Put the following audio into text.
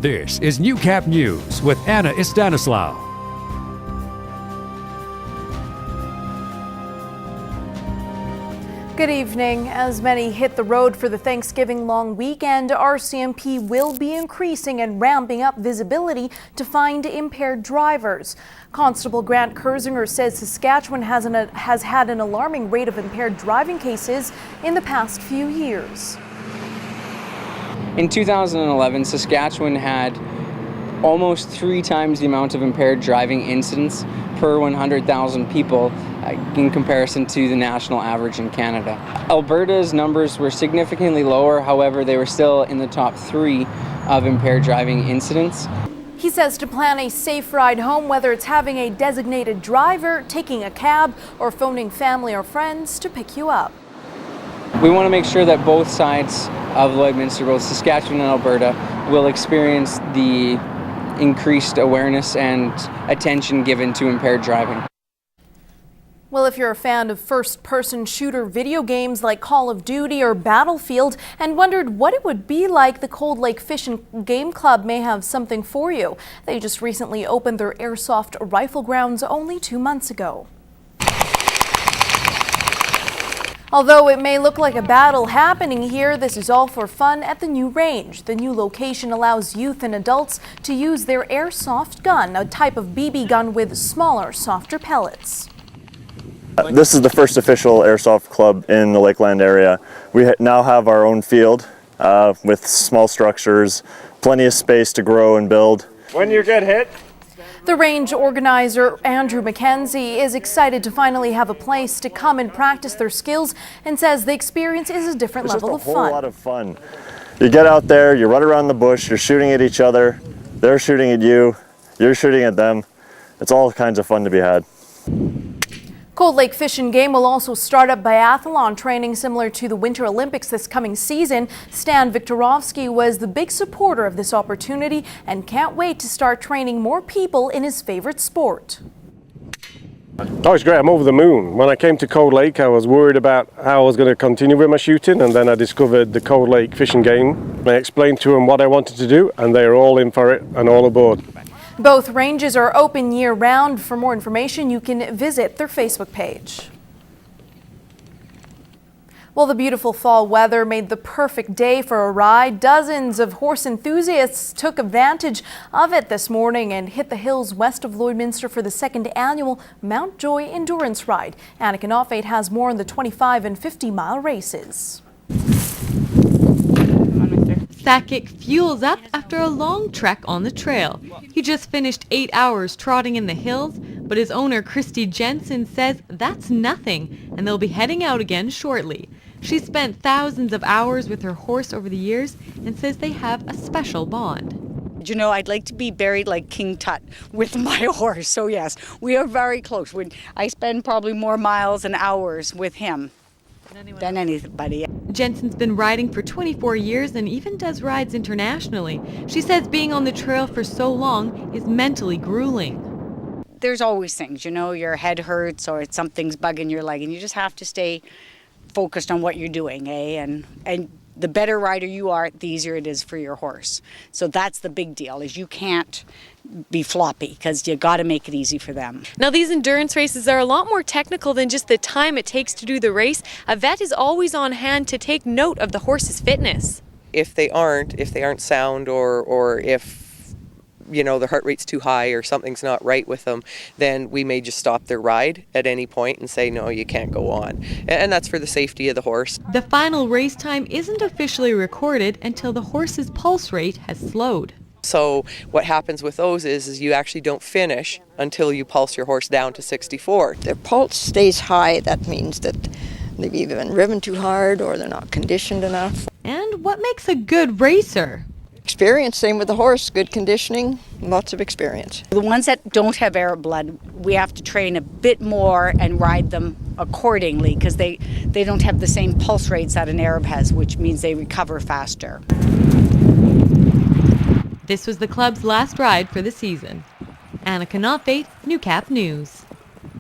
This is Newcap News with Anna Stanislaw. Good evening. As many hit the road for the Thanksgiving long weekend, RCMP will be increasing and ramping up visibility to find impaired drivers. Constable Grant Kersinger says Saskatchewan has had an alarming rate of impaired driving cases in the past few years. In 2011, Saskatchewan had almost 3 times the amount of impaired driving incidents per 100,000 people in comparison to the national average in Canada. Alberta's numbers were significantly lower, however, they were still in the top 3 of impaired driving incidents. He says to plan a safe ride home, whether it's having a designated driver, taking a cab, or phoning family or friends to pick you up. We want to make sure that both sides of Lloydminster, both Saskatchewan and Alberta, will experience the increased awareness and attention given to impaired driving. Well, if you're a fan of first-person shooter video games like Call of Duty or Battlefield and wondered what it would be like, the Cold Lake Fish and Game Club may have something for you. They just recently opened their airsoft rifle grounds only 2 months ago. Although it may look like a battle happening here, this is all for fun at the new range. The new location allows youth and adults to use their airsoft gun, a type of BB gun with smaller, softer pellets. This is the first official airsoft club in the Lakeland area. We now have our own field with small structures, plenty of space to grow and build. When you get hit. The range organizer, Andrew McKenzie, is excited to finally have a place to come and practice their skills and says the experience is a different level of fun. It's just a whole lot of fun. You get out there, you run around the bush, you're shooting at each other, they're shooting at you, you're shooting at them. It's all kinds of fun to be had. Cold Lake Fish and Game will also start up biathlon training similar to the Winter Olympics this coming season. Stan Viktorovsky was the big supporter of this opportunity and can't wait to start training more people in his favorite sport. Oh, it's great. I'm over the moon. When I came to Cold Lake, I was worried about how I was going to continue with my shooting, and then I discovered the Cold Lake Fish and Game. I explained to them what I wanted to do, and they're all in for it and all aboard. Both ranges are open year-round. For more information, you can visit their Facebook page. Well, the beautiful fall weather made the perfect day for a ride. Dozens of horse enthusiasts took advantage of it this morning and hit the hills west of Lloydminster for the 2nd annual Mount Joy Endurance Ride. Anna Knopfate has more on the 25 and 50-mile races. Sakic fuels up after a long trek on the trail. He just finished 8 hours trotting in the hills, but his owner, Christy Jensen, says that's nothing, and they'll be heading out again shortly. She spent thousands of hours with her horse over the years and says they have a special bond. You know, I'd like to be buried like King Tut with my horse, so yes, we are very close. I spend probably more miles and hours with him than anybody. Jensen's been riding for 24 years and even does rides internationally. She says being on the trail for so long is mentally grueling. There's always things, you know, your head hurts or something's bugging your leg, and you just have to stay focused on what you're doing, And the better rider you are, the easier it is for your horse. So that's the big deal, is you can't be floppy because you got to make it easy for them. Now, these endurance races are a lot more technical than just the time it takes to do the race. A vet is always on hand to take note of the horse's fitness. If they aren't sound or if you know, their heart rate's too high or something's not right with them, then we may just stop their ride at any point and say, no, you can't go on. And that's for the safety of the horse. The final race time isn't officially recorded until the horse's pulse rate has slowed. So what happens with those is you actually don't finish until you pulse your horse down to 64. If their pulse stays high, that means that they've either been driven too hard or they're not conditioned enough. And what makes a good racer? Experience, same with the horse, good conditioning, lots of experience. The ones that don't have Arab blood, we have to train a bit more and ride them accordingly because they don't have the same pulse rates that an Arab has, which means they recover faster. This was the club's last ride for the season. Anna Knopfate, Newcap News.